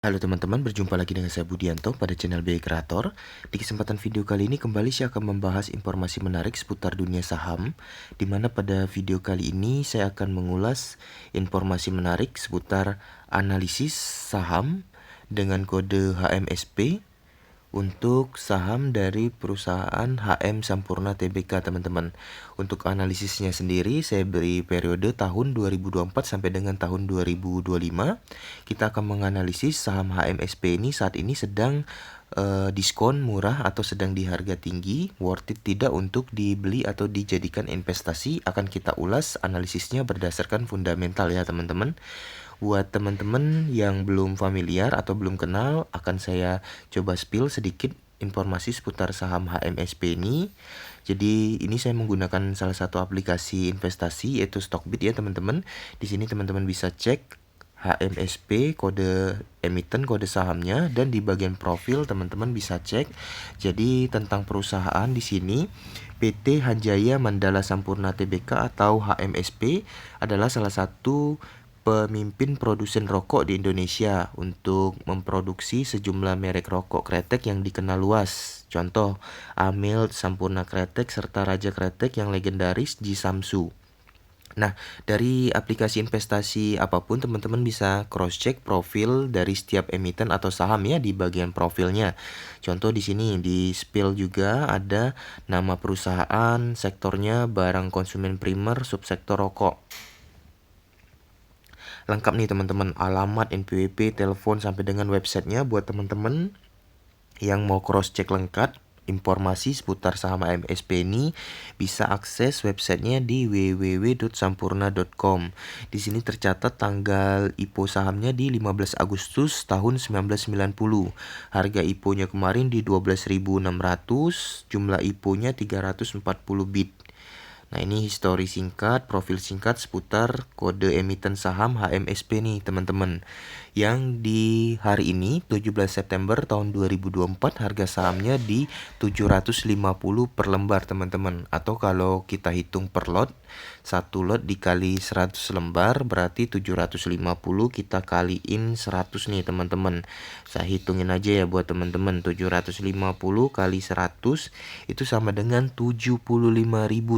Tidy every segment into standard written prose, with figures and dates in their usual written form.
Halo teman-teman, berjumpa lagi dengan saya Budianto pada channel BI Creator. Di kesempatan video kali ini kembali saya akan membahas informasi menarik seputar dunia saham, di mana pada video kali ini saya akan mengulas informasi menarik seputar analisis saham dengan kode HMSP untuk saham dari perusahaan HM Sampurna Tbk, teman-teman. Untuk analisisnya sendiri saya beri periode tahun 2024 sampai dengan tahun 2025. Kita akan menganalisis saham HMSP ini saat ini sedang diskon murah atau sedang di harga tinggi, worth it tidak untuk dibeli atau dijadikan investasi. Akan kita ulas analisisnya berdasarkan fundamental ya teman-teman. Buat teman-teman yang belum familiar atau belum kenal, akan saya coba spill sedikit informasi seputar saham HMSP ini. Jadi ini saya menggunakan salah satu aplikasi investasi yaitu Stockbit ya teman-teman. Di sini teman-teman bisa cek HMSP, kode emiten, kode sahamnya, dan di bagian profil teman-teman bisa cek. Jadi tentang perusahaan di sini PT Hanjaya Mandala Sampurna Tbk atau HMSP adalah salah satu pemimpin produsen rokok di Indonesia untuk memproduksi sejumlah merek rokok kretek yang dikenal luas. Contoh, Amil, Sampurna Kretek, serta Raja Kretek yang legendaris Ji Samsu. Nah, dari aplikasi investasi apapun teman-teman bisa cross-check profil dari setiap emiten atau saham ya di bagian profilnya. Contoh di sini di spill juga ada nama perusahaan, sektornya barang konsumen primer, subsektor rokok. Lengkap nih teman-teman, alamat, NPWP, telepon sampai dengan websitenya buat teman-teman yang mau cross check lengkap informasi seputar saham HMSP ini bisa akses websitenya di www.sampurna.com. Di sini tercatat tanggal IPO sahamnya di 15 Agustus tahun 1990. Harga IPO-nya kemarin di 12.600, jumlah IPO-nya 340 bit. Nah, ini histori singkat, profil singkat seputar kode emiten saham HMSP nih teman-teman. Yang di hari ini 17 September tahun 2024 harga sahamnya di 750 per lembar teman-teman. Atau kalau kita hitung per lot, satu lot dikali 100 lembar berarti 750, kita kaliin 100 nih teman-teman. Saya hitungin aja ya buat teman-teman, 750 kali 100 itu sama dengan 75.000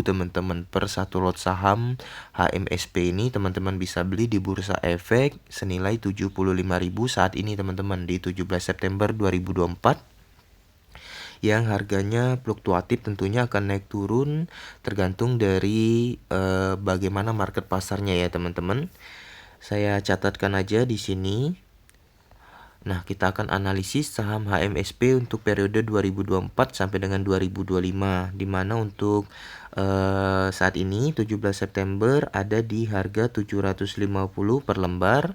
teman-teman per satu lot saham HMSP ini. Teman-teman bisa beli di Bursa Efek senilai 75.000 saat ini teman-teman di 17 September 2024, yang harganya fluktuatif, tentunya akan naik turun tergantung dari bagaimana market pasarnya ya teman-teman. Saya catatkan aja di sini. Nah, kita akan analisis saham HMSP untuk periode 2024 sampai dengan 2025, di mana untuk saat ini 17 September ada di harga 750 per lembar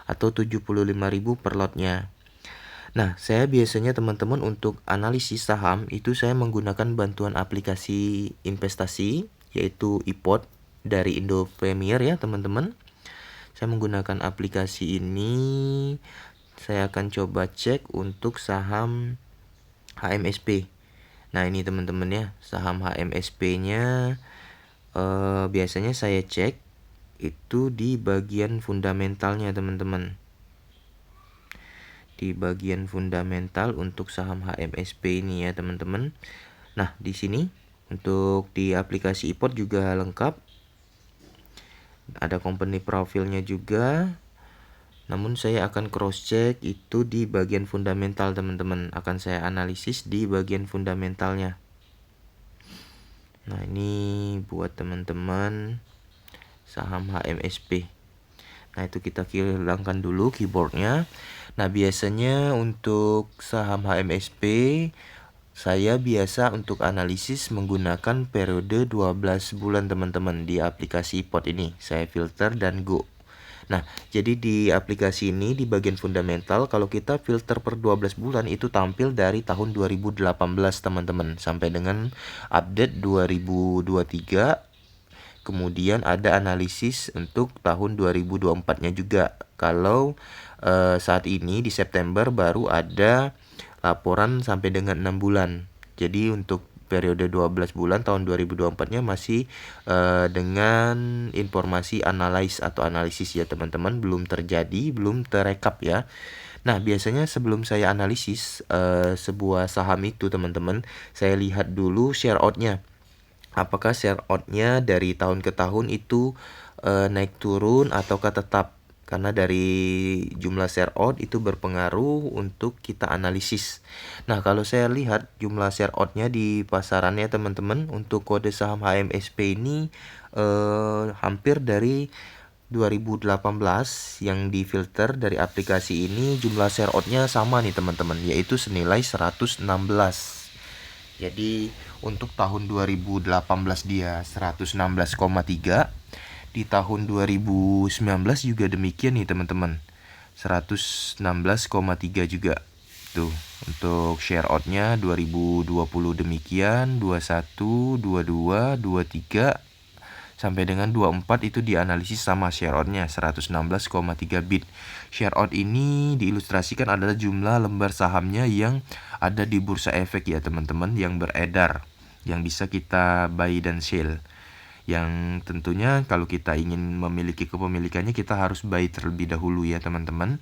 atau 75.000 per lotnya. Nah, saya biasanya teman-teman untuk analisis saham itu saya menggunakan bantuan aplikasi investasi yaitu iPod dari Indo Premier ya teman-teman. Saya menggunakan aplikasi ini. Saya akan coba cek untuk saham HMSP. Nah, ini teman-teman ya, saham HMSP-nya biasanya saya cek itu di bagian fundamentalnya teman-teman. Di bagian fundamental untuk saham HMSP ini ya teman-teman. Nah, di sini untuk di aplikasi iPod juga lengkap. Ada company profilnya juga. Namun saya akan cross check itu di bagian fundamental teman-teman. Akan saya analisis di bagian fundamentalnya. Nah, ini buat teman-teman saham HMSP. Nah, itu kita hilangkan dulu keyboardnya. Nah, biasanya untuk saham HMSP saya biasa untuk analisis menggunakan periode 12 bulan teman-teman di aplikasi iPod ini. Saya filter dan go. Nah, jadi di aplikasi ini di bagian fundamental kalau kita filter per 12 bulan itu tampil dari tahun 2018 teman-teman sampai dengan update 2023. Kemudian ada analisis untuk tahun 2024-nya juga. Kalau saat ini di September baru ada laporan sampai dengan 6 bulan. Jadi untuk periode 12 bulan tahun 2024-nya masih dengan informasi analyze atau analisis ya teman-teman, belum terjadi, belum terekap ya. Nah, biasanya sebelum saya analisis sebuah saham itu teman-teman, saya lihat dulu share out-nya. Apakah share out-nya dari tahun ke tahun itu naik turun ataukah tetap? Karena dari jumlah share out itu berpengaruh untuk kita analisis. Nah, kalau saya lihat jumlah share out-nya di pasarannya teman-teman, untuk kode saham HMSP ini hampir dari 2018 yang difilter dari aplikasi ini, jumlah share out-nya sama nih teman-teman, yaitu senilai 116. Jadi untuk tahun 2018 dia 116,3. Di tahun 2019 juga demikian nih teman-teman, 116,3 juga. Tuh, untuk share out-nya 2020 demikian, 21, 22, 23 sampai dengan 24 itu dianalisis sama share out-nya 116,3 bit. Share out ini diilustrasikan adalah jumlah lembar sahamnya yang ada di bursa efek ya teman-teman, yang beredar, yang bisa kita buy dan sell. Yang tentunya kalau kita ingin memiliki kepemilikannya kita harus buy terlebih dahulu ya teman-teman.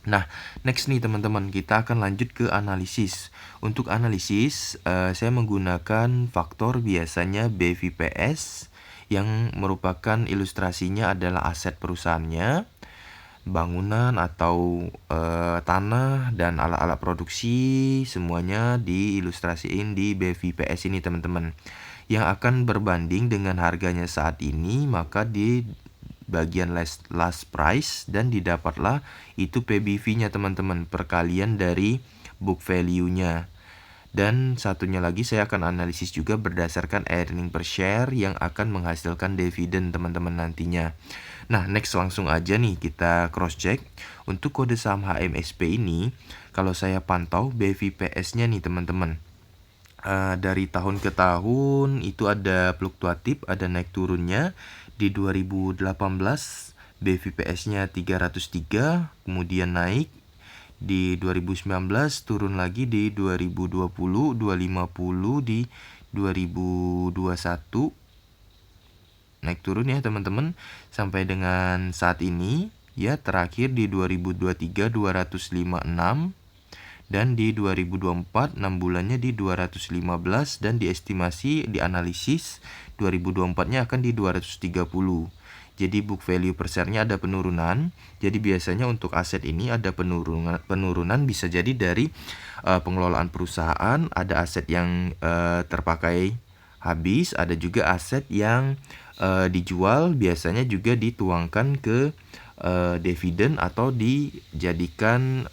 Nah, next nih teman-teman, kita akan lanjut ke analisis. Untuk analisis, saya menggunakan faktor biasanya BVPS, yang merupakan ilustrasinya adalah aset perusahaannya, bangunan atau tanah dan alat-alat produksi, semuanya diilustrasiin di BVPS ini teman-teman, yang akan berbanding dengan harganya saat ini, maka di bagian last price dan didapatlah itu PBV-nya teman-teman, perkalian dari book value-nya. Dan satunya lagi saya akan analisis juga berdasarkan earning per share yang akan menghasilkan dividen teman-teman nantinya. Nah, next langsung aja nih kita cross check. Untuk kode saham HMSP ini, kalau saya pantau BVPS-nya nih teman-teman, dari tahun ke tahun itu ada fluktuatif, ada naik turunnya. Di 2018 BVPS-nya 303, kemudian naik. Di 2019 turun lagi, di 2020 250, di 2021 naik turun ya teman-teman, sampai dengan saat ini ya, terakhir di 2023 256, dan di 2024 6 bulannya di 215, dan diestimasi dianalisis 2024-nya akan di 230. Jadi book value per share-nya ada penurunan. Jadi biasanya untuk aset ini ada penurunan bisa jadi dari pengelolaan perusahaan, ada aset yang terpakai habis, ada juga aset yang dijual, biasanya juga dituangkan ke dividen atau dijadikan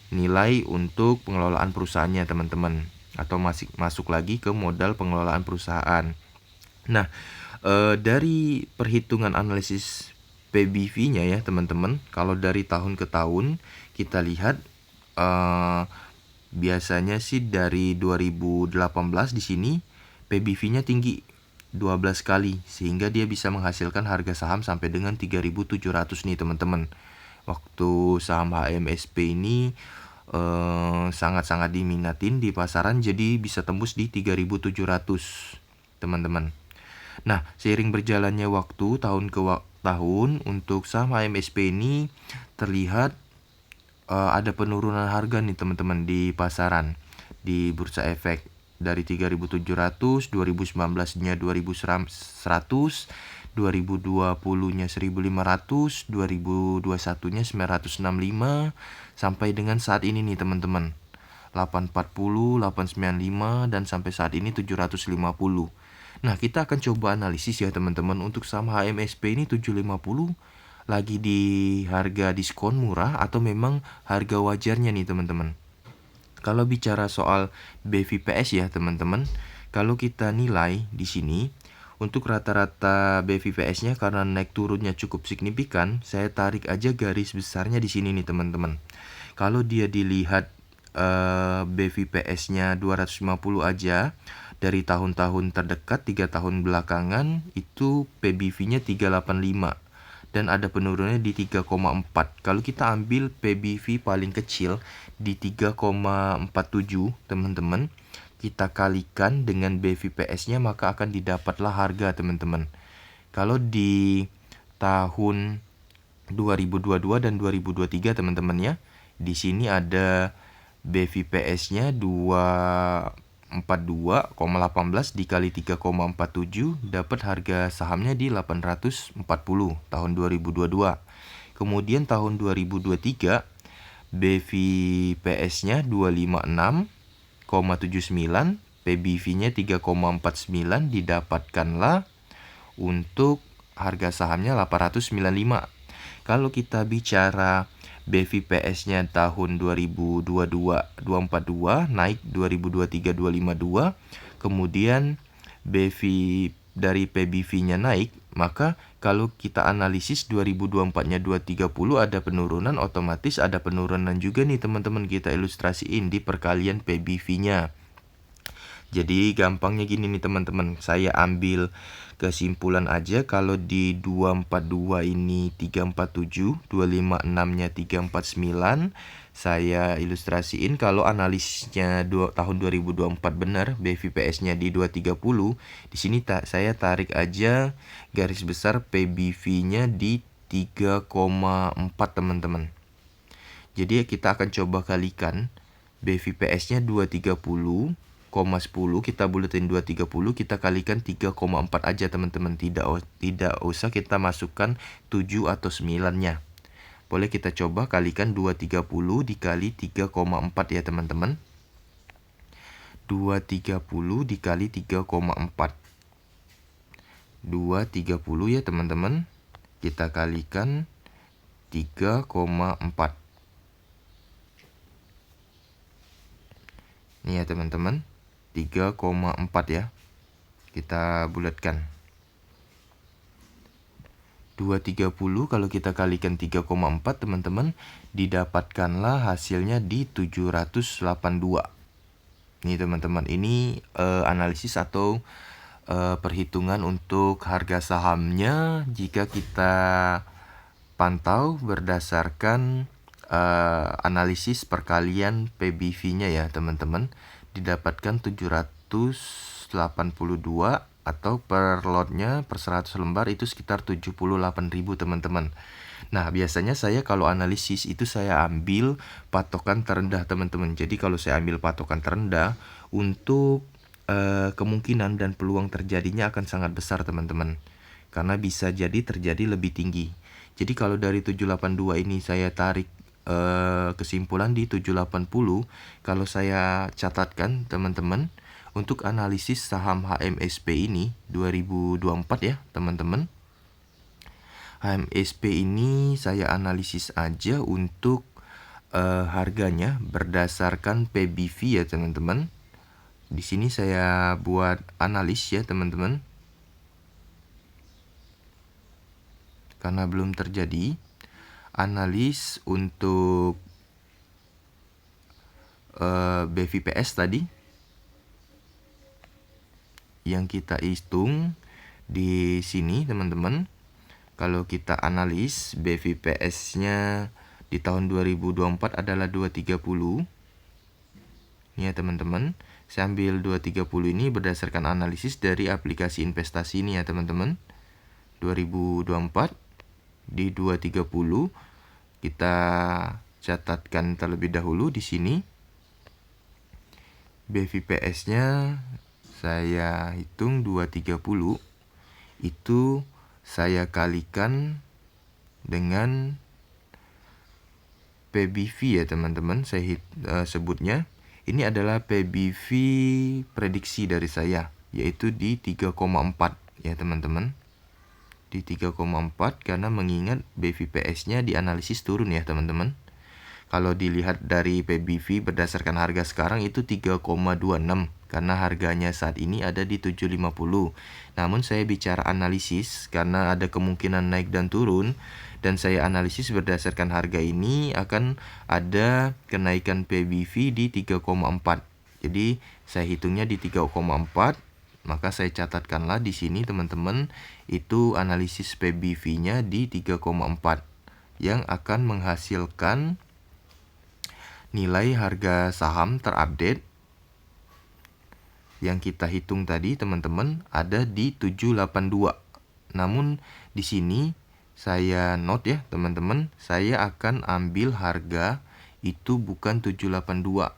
nilai untuk pengelolaan perusahaannya teman-teman, atau masuk lagi ke modal pengelolaan perusahaan. Nah, dari perhitungan analisis PBV-nya ya teman-teman, kalau dari tahun ke tahun kita lihat biasanya sih dari 2018 di sini PBV-nya tinggi 12 kali, sehingga dia bisa menghasilkan harga saham sampai dengan 3.700 nih teman-teman. Waktu saham HMSP ini sangat-sangat diminatin di pasaran, jadi bisa tembus di 3.700 teman-teman. Nah, seiring berjalannya waktu tahun ke tahun, untuk saham HMSP ini terlihat ada penurunan harga nih teman-teman di pasaran, di bursa efek, dari 3.700, 2019-nya 2.100, 2020-nya 1.500, 2021-nya 965, sampai dengan saat ini nih teman-teman 840, 895, dan sampai saat ini 750. Nah, kita akan coba analisis ya teman-teman. Untuk saham HMSP ini 750 lagi di harga diskon murah atau memang harga wajarnya nih teman-teman. Kalau bicara soal BVPS ya teman-teman, kalau kita nilai di sini untuk rata-rata BVPS-nya karena naik turunnya cukup signifikan, saya tarik aja garis besarnya di sini nih teman-teman. Kalau dia dilihat BVPS-nya 250 aja, dari tahun-tahun terdekat 3 tahun belakangan itu PBV-nya 385 dan ada penurunannya di 3,4. Kalau kita ambil PBV paling kecil di 3,47 teman-teman, kita kalikan dengan BVPS-nya, maka akan didapatlah harga teman-teman. Kalau di tahun 2022 dan 2023 teman-teman ya. Di sini ada BVPS-nya 242,18 dikali 3,47 dapat harga sahamnya di 840 tahun 2022. Kemudian tahun 2023 BVPS-nya 256,79, PBV-nya 3,49 didapatkanlah untuk harga sahamnya 895. Kalau kita bicara BVPS-nya tahun 2022 242 naik 2023 252, kemudian BV dari PBV-nya naik, maka kalau kita analisis 2024-nya 230 ada penurunan, otomatis ada penurunan juga nih teman-teman, kita ilustrasiin di perkalian PBV-nya. Jadi gampangnya gini nih teman-teman, saya ambil kesimpulan aja. Kalau di 242 ini 347, 256-nya 349. Saya ilustrasiin kalau analisisnya tahun 2024 benar, BVPS-nya di 230. Di sini saya tarik aja garis besar PBV-nya di 3,4 teman-teman. Jadi kita akan coba kalikan BVPS-nya 230, 10 kita buletin 230, kita kalikan 3,4 aja teman-teman, tidak usah kita masukkan 7 atau 9-nya. Boleh kita coba kalikan 230 dikali 3,4 ya teman-teman. 230 dikali 3,4. 230 ya teman-teman. Kita kalikan 3,4. Nih ya teman-teman, 3,4 ya. Kita bulatkan. 230 kalau kita kalikan 3,4 teman-teman, didapatkanlah hasilnya di 782. Nih teman-teman, ini analisis atau perhitungan untuk harga sahamnya jika kita pantau berdasarkan analisis perkalian PBV-nya ya teman-teman, didapatkan 782 atau per lotnya per 100 lembar itu sekitar 78.000 teman-teman. Nah biasanya saya kalau analisis itu saya ambil patokan terendah teman-teman. Jadi kalau saya ambil patokan terendah, untuk kemungkinan dan peluang terjadinya akan sangat besar teman-teman, karena bisa jadi terjadi lebih tinggi. Jadi kalau dari 782 ini saya tarik kesimpulan di 780, kalau saya catatkan teman-teman, untuk analisis saham HMSP ini 2024 ya teman-teman. HMSP ini saya analisis aja untuk harganya berdasarkan PBV ya teman-teman. Di sini saya buat analis ya teman-teman, karena belum terjadi analis untuk BVPS tadi yang kita hitung di sini teman-teman. Kalau kita analis BVPS-nya di tahun 2024 adalah 230. Ya teman-teman, saya ambil 230 ini berdasarkan analisis dari aplikasi investasi ini ya teman-teman. 2024 di 230 kita catatkan terlebih dahulu di sini. BVPS-nya saya hitung 230, itu saya kalikan dengan PBV ya teman-teman. Saya sebutnya ini adalah PBV prediksi dari saya, yaitu di 3,4 ya teman-teman. Di 3,4 karena mengingat BVPS-nya dianalisis turun ya teman-teman. Kalau dilihat dari PBV berdasarkan harga sekarang itu 3,26 karena harganya saat ini ada di 750. Namun saya bicara analisis karena ada kemungkinan naik dan turun, dan saya analisis berdasarkan harga ini akan ada kenaikan PBV di 3,4. Jadi saya hitungnya di 3,4, maka saya catatkanlah di sini teman-teman, itu analisis PBV-nya di 3,4 yang akan menghasilkan nilai harga saham terupdate yang kita hitung tadi teman-teman ada di 782. Namun di sini Saya note ya teman-teman, saya akan ambil harga itu bukan 782,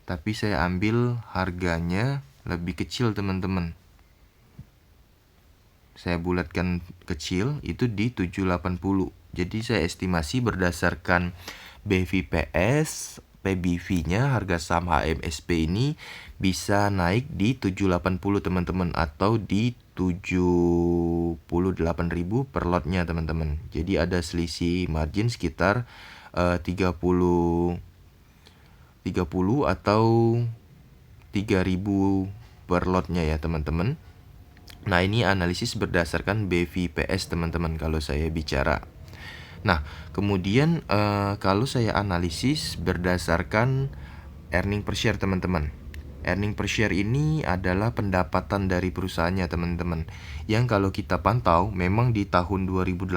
tapi saya ambil harganya lebih kecil teman-teman. Saya bulatkan kecil itu di 780. Jadi saya estimasi berdasarkan BVPS, PBV-nya harga saham HMSP ini bisa naik di 780 teman-teman, atau di 78.000 per lotnya teman-teman. Jadi ada selisih margin sekitar 30 atau 3.000 per lotnya ya teman-teman. Nah, ini analisis berdasarkan BVPS teman-teman kalau saya bicara. Nah, kemudian kalau saya analisis berdasarkan earning per share teman-teman. Earning per share ini adalah pendapatan dari perusahaannya teman-teman. Yang kalau kita pantau memang di tahun 2018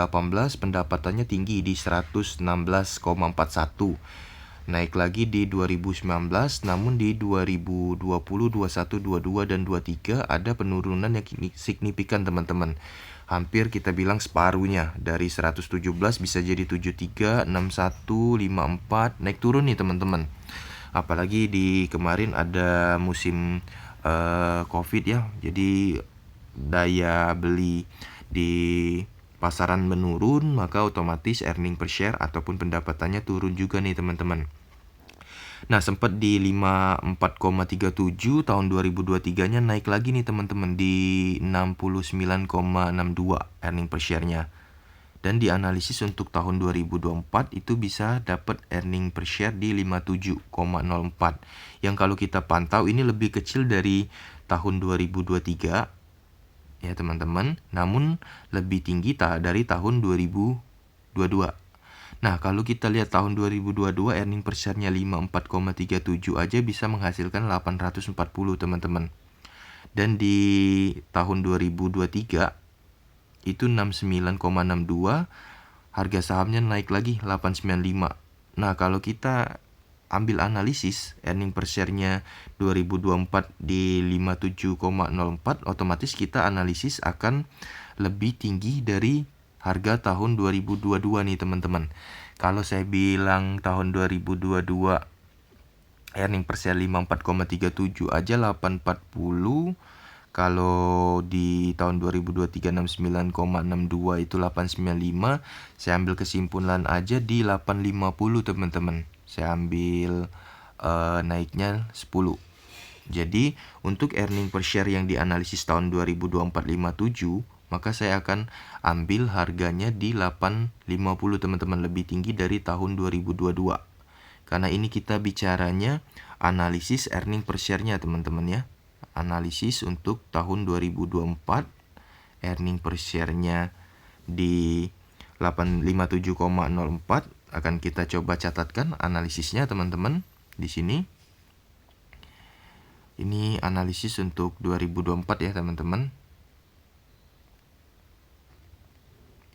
pendapatannya tinggi di 116,41. Naik lagi di 2019, namun di 2020, 21, 22, dan 23 ada penurunan yang signifikan teman-teman. Hampir kita bilang separuhnya, dari 117 bisa jadi 73, 61, 54, naik turun nih teman-teman. Apalagi di kemarin ada musim COVID ya, jadi daya beli di pasaran menurun, maka otomatis earning per share ataupun pendapatannya turun juga nih teman-teman. Nah, sempat di 54,37 tahun 2023-nya naik lagi nih teman-teman di 69,62 earning per share-nya. Dan dianalisis untuk tahun 2024 itu bisa dapat earning per share di 57,04. Yang kalau kita pantau ini lebih kecil dari tahun 2023 ya teman-teman, namun lebih tinggi dari tahun 2022. Nah, kalau kita lihat tahun 2022 earning per share-nya 54,37 aja bisa menghasilkan 840 teman-teman. Dan di tahun 2023 itu 69,62, harga sahamnya naik lagi 895. Nah, kalau kita ambil analisis earning per share-nya 2024 di 57,04, otomatis kita analisis akan lebih tinggi dari harga tahun 2022 nih teman-teman. Kalau saya bilang tahun 2022 earning per share 54,37 aja 840. Kalau di tahun 2023 69,62 itu 895. Saya ambil kesimpulan aja di 850 teman-teman. Saya ambil naiknya 10. Jadi untuk earning per share yang dianalisis tahun 2024 57, maka saya akan ambil harganya di 850 teman-teman, lebih tinggi dari tahun 2022. Karena ini kita bicaranya analisis earning per share-nya teman-teman ya. Analisis untuk tahun 2024 earning per share-nya di 857,04 akan kita coba catatkan analisisnya teman-teman di sini. Ini analisis untuk 2024 ya teman-teman.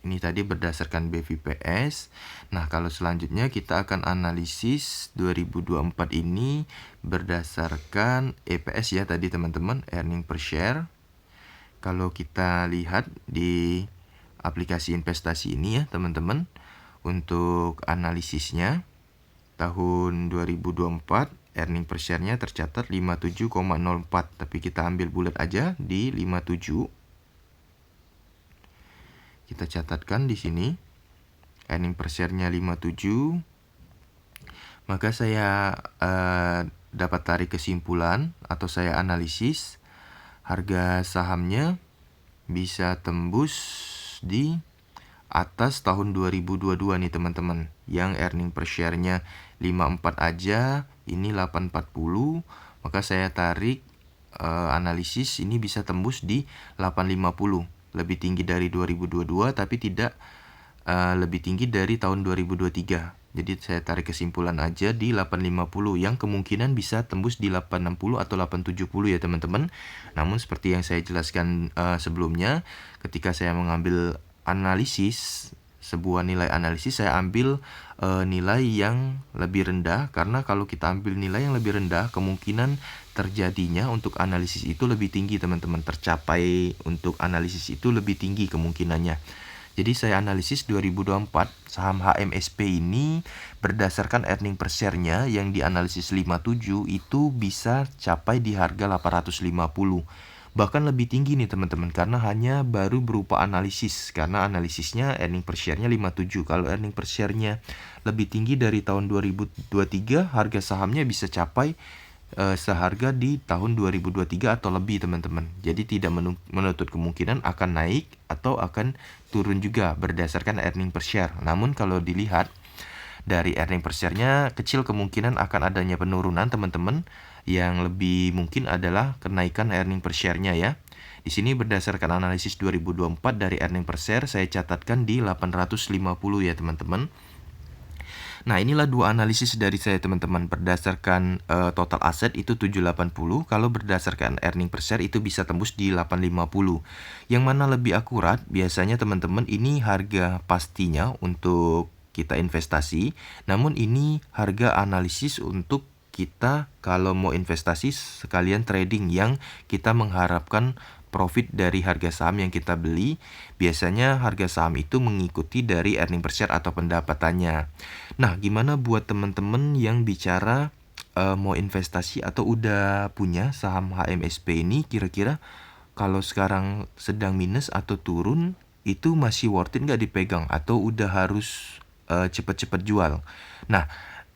Ini tadi berdasarkan BVPS. Nah, kalau selanjutnya kita akan analisis 2024 ini berdasarkan EPS ya tadi teman-teman, earning per share. Kalau kita lihat di aplikasi investasi ini ya teman-teman, untuk analisisnya tahun 2024 earning per share-nya tercatat 57,04, tapi kita ambil bulat aja di 57. Kita catatkan di sini earning per share-nya 57. Maka saya dapat tarik kesimpulan atau saya analisis harga sahamnya bisa tembus di atas tahun 2022 nih teman-teman. Yang earning per share-nya 54 aja, ini 840. Maka saya tarik analisis ini bisa tembus di 850. Lebih tinggi dari 2022 tapi tidak lebih tinggi dari tahun 2023. Jadi saya tarik kesimpulan aja di 850 yang kemungkinan bisa tembus di 860 atau 870 ya teman-teman. Namun seperti yang saya jelaskan sebelumnya, ketika saya mengambil analisis, sebuah nilai analisis, saya ambil nilai yang lebih rendah. Karena kalau kita ambil nilai yang lebih rendah, kemungkinan terjadinya untuk analisis itu lebih tinggi teman-teman. Tercapai untuk analisis itu lebih tinggi kemungkinannya. Jadi saya analisis 2024 saham HMSP ini berdasarkan earning per share-nya yang dianalisis 57 itu bisa capai di harga 850. Bahkan lebih tinggi nih teman-teman, karena hanya baru berupa analisis, karena analisisnya earning per share-nya 57. Kalau earning per share-nya lebih tinggi dari tahun 2023, harga sahamnya bisa capai seharga di tahun 2023 atau lebih teman-teman. Jadi tidak menutup kemungkinan akan naik atau akan turun juga berdasarkan earning per share. Namun kalau dilihat dari earning per share-nya kecil kemungkinan akan adanya penurunan teman-teman. Yang lebih mungkin adalah kenaikan earning per share-nya ya. Di sini berdasarkan analisis 2024 dari earning per share saya catatkan di 850 ya teman-teman. Nah, inilah dua analisis dari saya teman-teman. Berdasarkan total aset itu 780, kalau berdasarkan earning per share itu bisa tembus di 850. Yang mana lebih akurat, biasanya teman-teman ini harga pastinya untuk kita investasi, namun ini harga analisis untuk kita kalau mau investasi sekalian trading yang kita mengharapkan profit dari harga saham yang kita beli. Biasanya harga saham itu mengikuti dari earning per share atau pendapatannya. Nah, gimana buat teman-teman yang bicara mau investasi atau udah punya saham HMSP ini, kira-kira kalau sekarang sedang minus atau turun, itu masih worth it nggak dipegang atau udah harus cepat-cepat jual? Nah,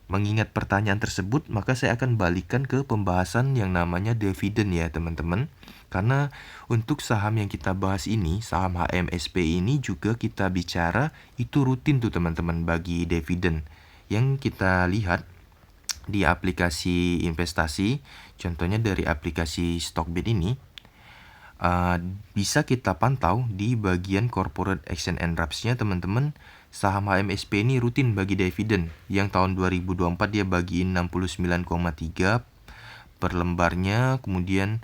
mengingat pertanyaan tersebut, maka saya akan balikan ke pembahasan yang namanya dividen ya teman-teman. Karena untuk saham yang kita bahas ini, saham HMSP ini juga kita bicara itu rutin tuh teman-teman bagi dividen. Yang kita lihat di aplikasi investasi, contohnya dari aplikasi Stockbit ini, bisa kita pantau di bagian corporate action and wraps-nya teman-teman. Saham HMSP ini rutin bagi dividen. Yang tahun 2024 dia bagiin 69,3 per lembarnya. Kemudian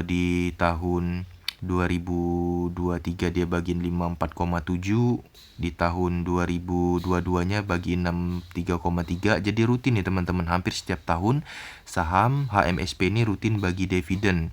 di tahun 2023 dia bagiin 54,7. Di tahun 2022-nya bagiin 63,3. Jadi rutin nih teman-teman. Hampir setiap tahun saham HMSP ini rutin bagi dividen.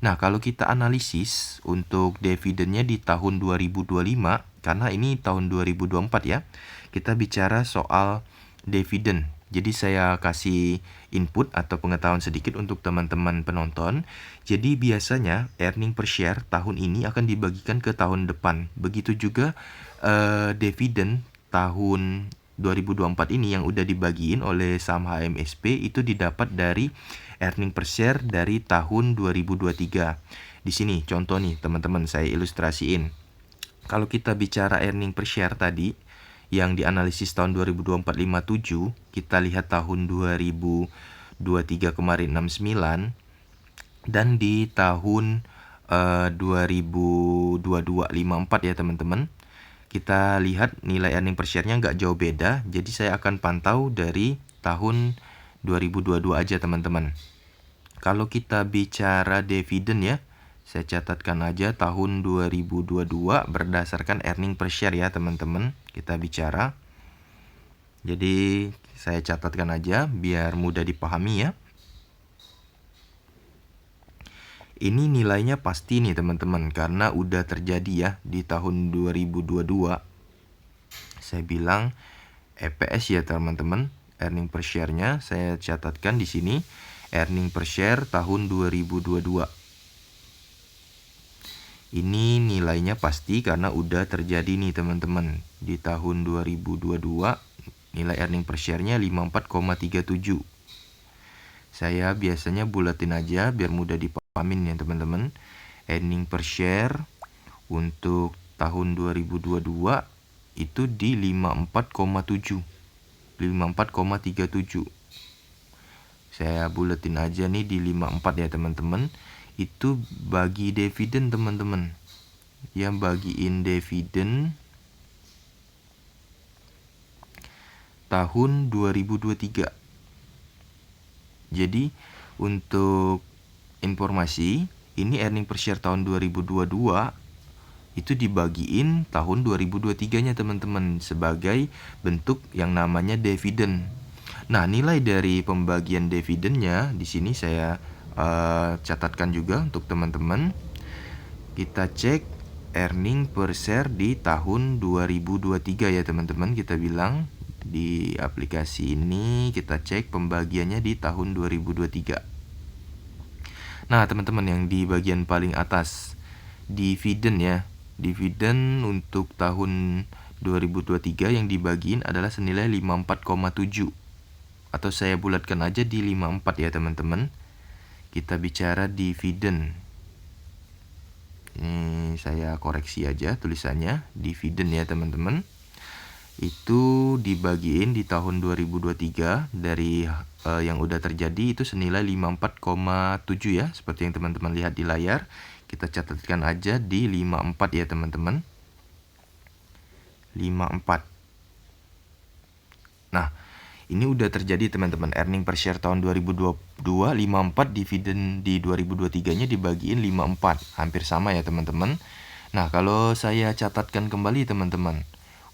Nah, kalau kita analisis untuk dividennya di tahun 2025, karena ini tahun 2024 ya, kita bicara soal dividen. Jadi saya kasih input atau pengetahuan sedikit untuk teman-teman penonton. Jadi biasanya earning per share tahun ini akan dibagikan ke tahun depan. Begitu juga dividen tahun 2024 ini yang udah dibagiin oleh saham HMSP itu didapat dari earning per share dari tahun 2023. Di sini contoh nih teman-teman saya ilustrasiin. Kalau kita bicara earning per share tadi yang dianalisis tahun 2024 57, kita lihat tahun 2023 kemarin 69 dan di tahun 2022 54 ya teman-teman. Kita lihat nilai earning per share-nya nggak jauh beda, jadi saya akan pantau dari tahun 2022 aja teman-teman. Kalau kita bicara dividen ya, saya catatkan aja tahun 2022 berdasarkan earning per share ya teman-teman. Kita bicara. Jadi saya catatkan aja biar mudah dipahami ya. Ini nilainya pasti nih teman-teman karena udah terjadi ya di tahun 2022. Saya bilang EPS ya teman-teman. Earning per share-nya saya catatkan di sini. Earning per share tahun 2022. Ini nilainya pasti karena udah terjadi nih teman-teman. Di tahun 2022 nilai earning per share-nya 54,37. Saya biasanya bulatin aja biar mudah dipahamin ya teman-teman. Earning per share untuk tahun 2022 itu di 54,7. 54,37. Saya bulatin aja nih di 54 ya teman-teman. Itu bagi dividen teman-teman. Yang bagiin dividen tahun 2023. Jadi untuk informasi, ini earning per share tahun 2022 itu dibagiin tahun 2023-nya teman-teman sebagai bentuk yang namanya dividen. Nah, nilai dari pembagian dividennya di sini saya catatkan juga untuk teman-teman. Kita cek earning per share di tahun 2023 ya teman-teman. Kita bilang di aplikasi ini kita cek pembagiannya di tahun 2023. Nah teman-teman, yang di bagian paling atas dividen ya, dividen untuk tahun 2023 yang dibagiin adalah senilai 54,7, atau saya bulatkan aja di 54 ya teman-teman. Kita bicara dividen, ini saya koreksi aja tulisannya, dividen ya teman-teman. Itu dibagiin di tahun 2023 dari yang udah terjadi itu senilai 54,7 ya, seperti yang teman-teman lihat di layar. Kita catatkan aja di 54 ya teman-teman. 54. Nah, ini udah terjadi teman-teman. Earning per share tahun 2022 54, dividen di 2023-nya dibagiin 54. Hampir sama ya teman-teman. Nah, kalau saya catatkan kembali teman-teman,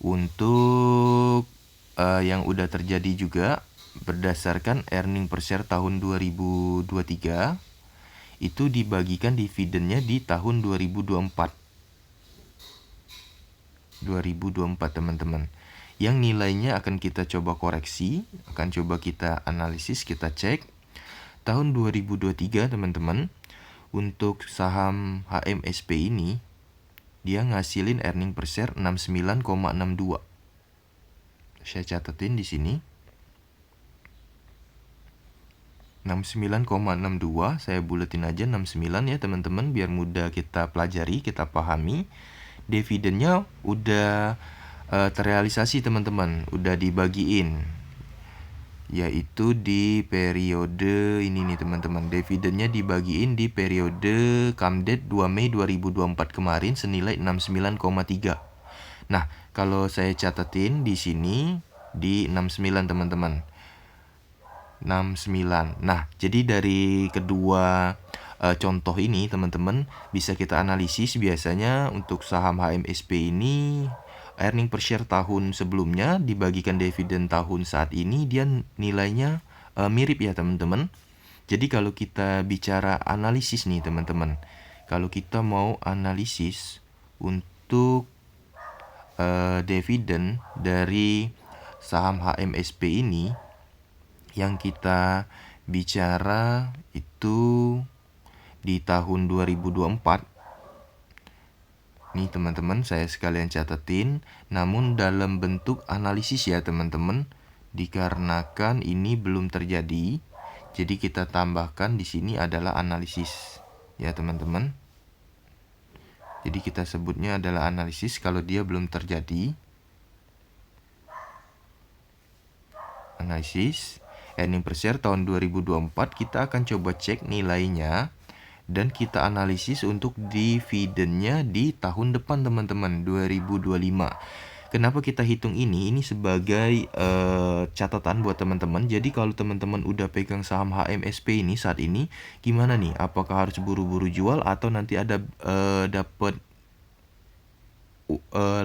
untuk yang udah terjadi juga berdasarkan earning per share tahun 2023 itu dibagikan dividennya di tahun 2024 teman-teman, yang nilainya akan kita coba koreksi, akan coba kita analisis, kita cek. Tahun 2023 teman-teman, untuk saham HMSP ini dia ngasilin earning per share 69,62. Saya catatin di sini. 69,62, saya buletin aja 69 ya teman-teman, biar mudah kita pelajari, kita pahami. Dividennya udah terrealisasi teman-teman, udah dibagiin, yaitu di periode ini nih teman-teman. Dividennya dibagiin di periode come date 2 Mei 2024 kemarin senilai 69,3. Nah, kalau saya catatin di sini di 69 teman-teman. 69. Nah, jadi dari kedua contoh ini teman-teman bisa kita analisis. Biasanya untuk saham HMSP ini earning per share tahun sebelumnya dibagikan dividen tahun saat ini, dia nilainya mirip ya teman-teman. Jadi kalau kita bicara analisis nih teman-teman, kalau kita mau analisis untuk dividen dari saham HMSP ini, yang kita bicara itu di tahun 2024. Nih teman-teman, saya sekalian catatin, namun dalam bentuk analisis ya teman-teman, dikarenakan ini belum terjadi, jadi kita tambahkan di sini adalah analisis ya teman-teman. Jadi kita sebutnya adalah analisis kalau dia belum terjadi. Analisis earning per share tahun 2024, kita akan coba cek nilainya dan kita analisis untuk dividennya di tahun depan teman-teman, 2025. Kenapa kita hitung ini? Ini sebagai catatan buat teman-teman. Jadi kalau teman-teman udah pegang saham HMSP ini saat ini, gimana nih? Apakah harus buru-buru jual atau nanti ada dapat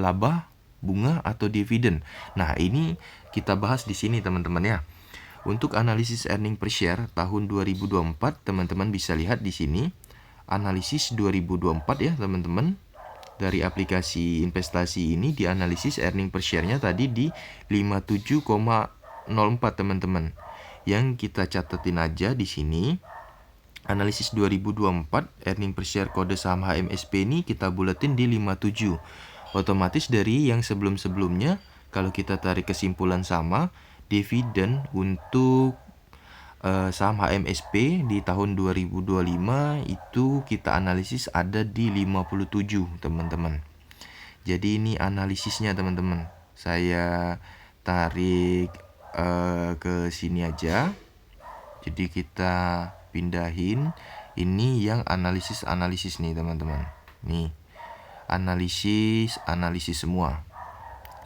laba, bunga atau dividen? Nah, ini kita bahas di sini teman-teman ya. Untuk analisis earning per share tahun 2024, teman-teman bisa lihat di sini analisis 2024 ya teman-teman. Dari aplikasi investasi ini dianalisis earning per share-nya tadi di 57,04 teman-teman. Yang kita catetin aja di sini analisis 2024 earning per share kode saham HMSP ini kita buletin di 57. Otomatis dari yang sebelum-sebelumnya kalau kita tarik kesimpulan sama, dividen untuk saham HMSP di tahun 2025 itu kita analisis ada di 57 teman-teman. Jadi ini analisisnya teman-teman. Saya tarik ke sini aja. Jadi kita pindahin. Ini yang analisis nih teman-teman. Nih, analisis semua.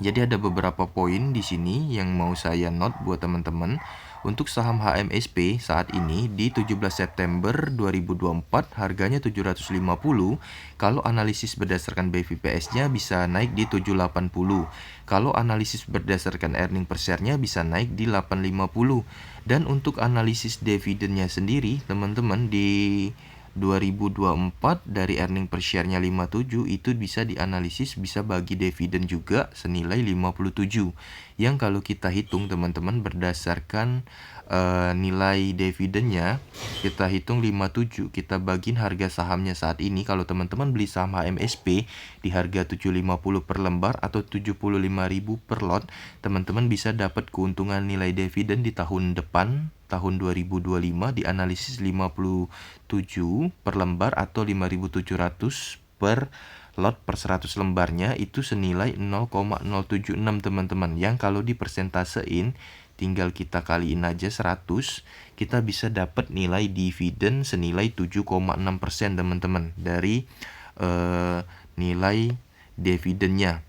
Jadi ada beberapa poin di sini yang mau saya note buat teman-teman. Untuk saham HMSP saat ini di 17 September 2024 harganya 750. Kalau analisis berdasarkan BVPS-nya bisa naik di 780. Kalau analisis berdasarkan earning per share-nya bisa naik di 850. Dan untuk analisis dividennya sendiri teman-teman di 2024 dari earning per share-nya 57 itu bisa dianalisis, bisa bagi dividen juga senilai 57. Yang kalau kita hitung teman-teman berdasarkan nilai dividennya, kita hitung 57, kita bagiin harga sahamnya saat ini. Kalau teman-teman beli saham HMSP di harga 750 per lembar atau 75.000 per lot, teman-teman bisa dapat keuntungan nilai dividen di tahun depan, tahun 2025, dianalisis 57 per lembar atau 5.700 per lot per 100 lembarnya, itu senilai 0,076 teman-teman. Yang kalau dipersentasein, tinggal kita kaliin aja 100, kita bisa dapat nilai dividen senilai 7,6% teman-teman dari nilai dividennya.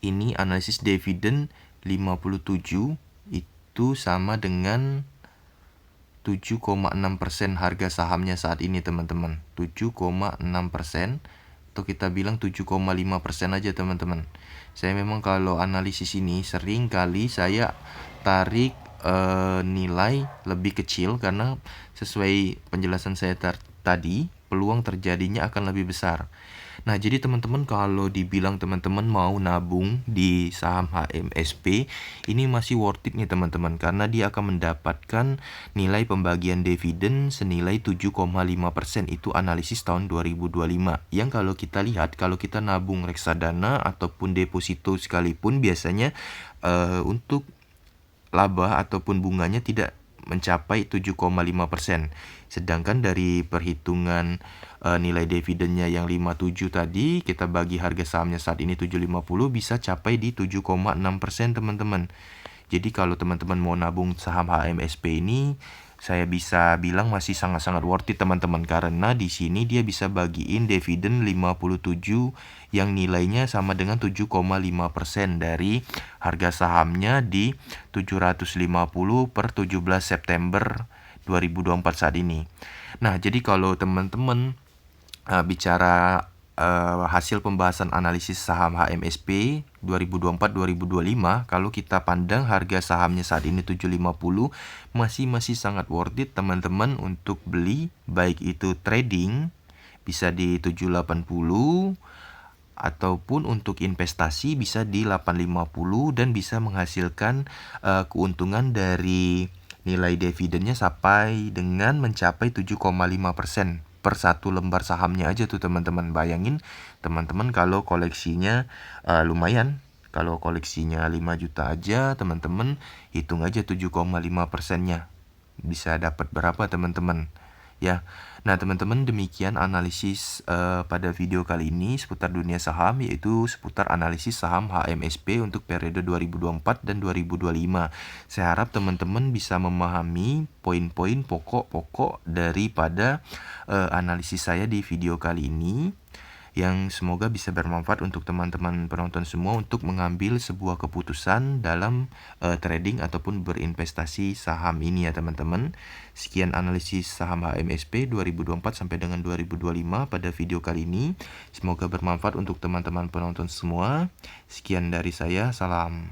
Ini analisis dividen 57 itu sama dengan 7,6% harga sahamnya saat ini teman-teman. 7,6%, atau kita bilang 7,5% aja teman-teman. Saya memang kalau analisis ini sering kali saya tarik nilai lebih kecil karena sesuai penjelasan saya tadi, peluang terjadinya akan lebih besar. Nah, jadi teman-teman kalau dibilang teman-teman mau nabung di saham HMSP, ini masih worth it nih teman-teman, karena dia akan mendapatkan nilai pembagian dividen senilai 7,5%, itu analisis tahun 2025. Yang kalau kita lihat, kalau kita nabung reksadana ataupun deposito sekalipun, biasanya untuk laba ataupun bunganya tidak mencapai 7,5%. Sedangkan dari perhitungan nilai dividennya yang 57 tadi, kita bagi harga sahamnya saat ini 750, bisa capai di 7,6% teman-teman. Jadi kalau teman-teman mau nabung saham HMSP ini, saya bisa bilang masih sangat-sangat worth it teman-teman, karena di sini dia bisa bagiin dividen 57 yang nilainya sama dengan 7,5% dari harga sahamnya di 750 per 17 September 2024 saat ini. Nah, jadi kalau teman-teman bicara hasil pembahasan analisis saham HMSP 2024-2025, kalau kita pandang harga sahamnya saat ini 750, masih sangat worth it teman-teman untuk beli, baik itu trading bisa di 780 ataupun untuk investasi bisa di 850 dan bisa menghasilkan keuntungan dari nilai dividennya sampai dengan mencapai 7,5% per satu lembar sahamnya aja tuh teman-teman. Bayangin teman-teman kalau koleksinya lumayan, kalau koleksinya 5 juta aja, teman-teman hitung aja 7,5%-nya bisa dapat berapa teman-teman ya. Nah teman-teman, demikian analisis pada video kali ini seputar dunia saham, yaitu seputar analisis saham HMSP untuk periode 2024 dan 2025. Saya harap teman-teman bisa memahami poin-poin pokok-pokok daripada analisis saya di video kali ini, yang semoga bisa bermanfaat untuk teman-teman penonton semua untuk mengambil sebuah keputusan dalam trading ataupun berinvestasi saham ini ya teman-teman. Sekian analisis saham HMSP 2024 sampai dengan 2025 pada video kali ini. Semoga bermanfaat untuk teman-teman penonton semua. Sekian dari saya, salam.